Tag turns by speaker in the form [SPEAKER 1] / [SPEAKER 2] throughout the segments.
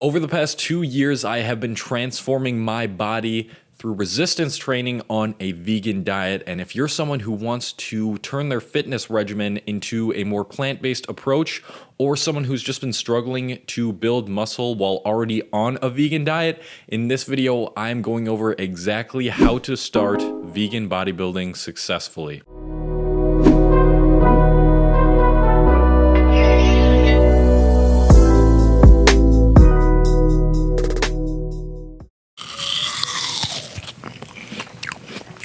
[SPEAKER 1] Over the past 2 years, I have been transforming my body through resistance training on a vegan diet. And if you're someone who wants to turn their fitness regimen into a more plant-based approach, or someone who's just been struggling to build muscle while already on a vegan diet, in this video, I'm going over exactly how to start vegan bodybuilding successfully.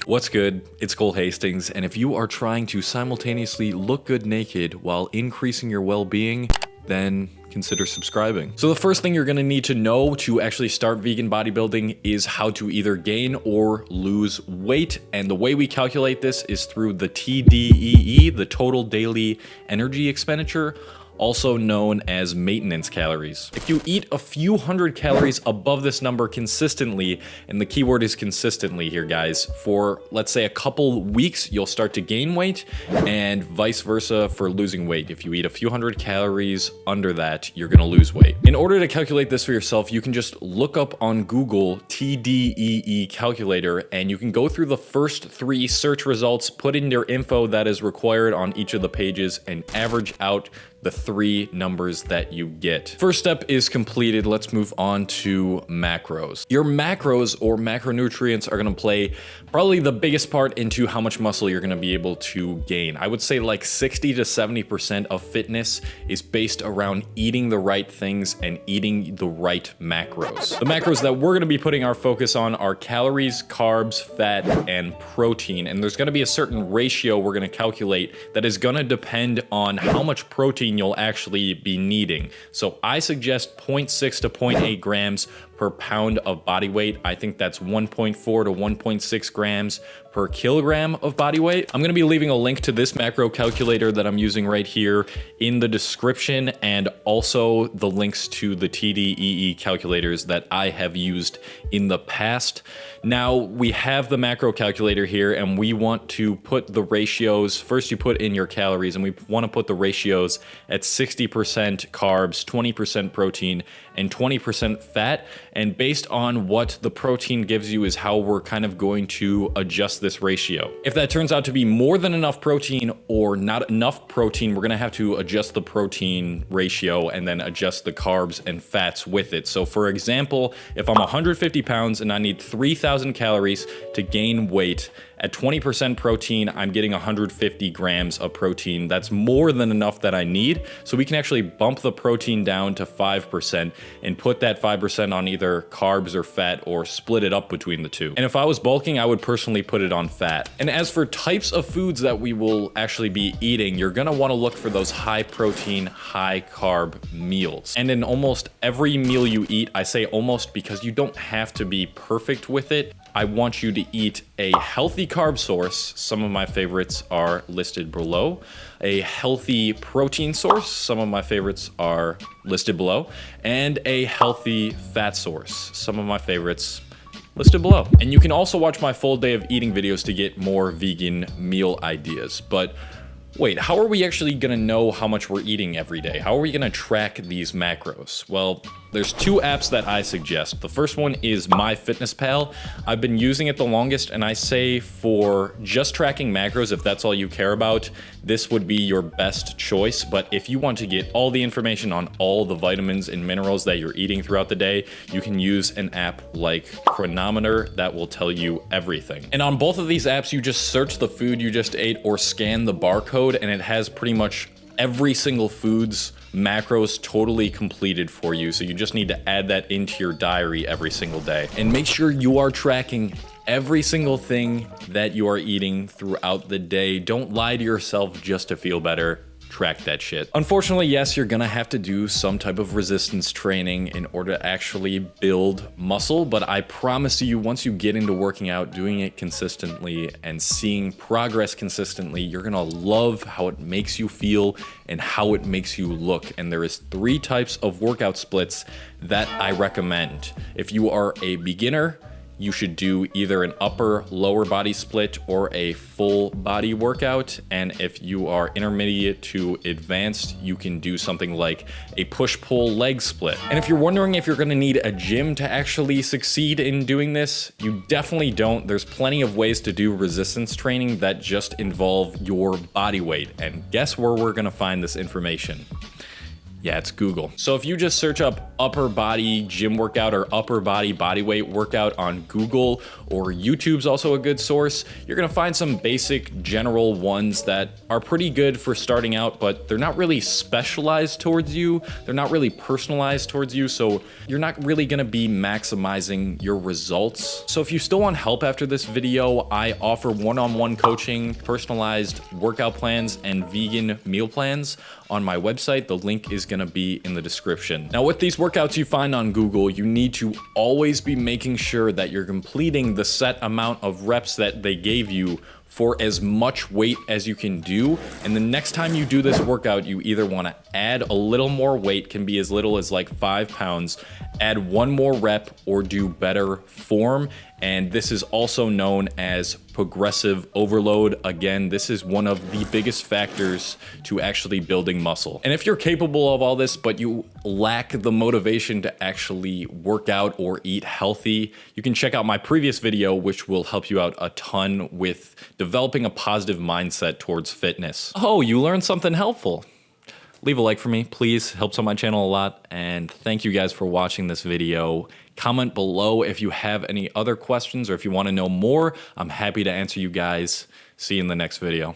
[SPEAKER 1] What's good? It's Hastings, and if you are trying to simultaneously look good naked while increasing your well-being, then consider subscribing. So the first thing you're gonna need to know to actually start vegan bodybuilding is how to either gain or lose weight. And the way we calculate this is through the TDEE, the total daily energy expenditure, also known as maintenance calories. If you eat a few hundred calories above this number consistently, and the keyword is consistently here, guys, for let's say a couple weeks, you'll start to gain weight, and vice versa for losing weight. If you eat a few hundred calories under that, you're gonna lose weight. In order to calculate this for yourself, you can just look up on Google TDEE calculator, and you can go through the first 3 search results, put in your info that is required on each of the pages, and average out the 3 numbers that you get. First step is completed. Let's move on to macros. Your macros or macronutrients are gonna play probably the biggest part into how much muscle you're gonna be able to gain. I would say like 60 to 70% of fitness is based around eating the right things and eating the right macros. The macros that we're gonna be putting our focus on are calories, carbs, fat, and protein. And there's gonna be a certain ratio we're gonna calculate that is gonna depend on how much protein you'll actually be needing. So I suggest 0.6 to 0.8 grams per pound of body weight. I think that's 1.4 to 1.6 grams per kilogram of body weight. I'm gonna be leaving a link to this macro calculator that I'm using right here in the description, and also the links to the TDEE calculators that I have used in the past. Now we have the macro calculator here, and we want to put the ratios. First you put in your calories, and we wanna put the ratios at 60% carbs, 20% protein, and 20% fat. And based on what the protein gives you is how we're kind of going to adjust this ratio. If that turns out to be more than enough protein or not enough protein, we're gonna have to adjust the protein ratio and then adjust the carbs and fats with it. So for example, if I'm 150 pounds and I need 3,000 calories to gain weight, at 20% protein, I'm getting 150 grams of protein. That's more than enough that I need. So we can actually bump the protein down to 5% and put that 5% on either carbs or fat, or split it up between the two. And if I was bulking, I would personally put it on fat. And as for types of foods that we will actually be eating, you're gonna wanna look for those high protein, high carb meals. And in almost every meal you eat, I say almost because you don't have to be perfect with it, I want you to eat a healthy carb source. Some of my favorites are listed below. A healthy protein source. Some of my favorites are listed below. And a healthy fat source. Some of my favorites listed below. And you can also watch my full day of eating videos to get more vegan meal ideas. But wait, how are we actually gonna know how much we're eating every day? How are we gonna track these macros? Well, there's 2 apps that I suggest. The first one is MyFitnessPal. I've been using it the longest, and I say for just tracking macros, if that's all you care about, this would be your best choice. But if you want to get all the information on all the vitamins and minerals that you're eating throughout the day, you can use an app like Chronometer that will tell you everything. And on both of these apps, you just search the food you just ate or scan the barcode, and it has pretty much every single food's macros totally completed for you. So you just need to add that into your diary every single day. And make sure you are tracking every single thing that you are eating throughout the day. Don't lie to yourself just to feel better. Track that shit. Unfortunately, yes, you're gonna have to do some type of resistance training in order to actually build muscle, but I promise you, once you get into working out, doing it consistently and seeing progress consistently, you're gonna love how it makes you feel and how it makes you look. And there is 3 types of workout splits that I recommend. If you are a beginner, you should do either an upper lower body split or a full body workout. And if you are intermediate to advanced, you can do something like a push-pull leg split. And if you're wondering if you're gonna need a gym to actually succeed in doing this, you definitely don't. There's plenty of ways to do resistance training that just involve your body weight. And guess where we're gonna find this information? Yeah, it's Google. So if you just search up upper body gym workout or upper body bodyweight workout on Google, or YouTube's also a good source, you're gonna find some basic general ones that are pretty good for starting out, but they're not really specialized towards you. They're not really personalized towards you, so you're not really gonna be maximizing your results. So if you still want help after this video, I offer one-on-one coaching, personalized workout plans, and vegan meal plans on my website. The link is gonna be in the description. Now, with these workouts you find on Google, you need to always be making sure that you're completing the set amount of reps that they gave you for as much weight as you can do. And the next time you do this workout, you either wanna add a little more weight, can be as little as like 5 pounds, add one more rep, or do better form. And this is also known as progressive overload. Again, this is one of the biggest factors to actually building muscle. And if you're capable of all this, but you lack the motivation to actually work out or eat healthy, you can check out my previous video, which will help you out a ton with developing a positive mindset towards fitness. Oh, you learned something helpful. Leave a like for me, please. Helps on my channel a lot. And thank you guys for watching this video. Comment below if you have any other questions or if you want to know more. I'm happy to answer you guys. See you in the next video.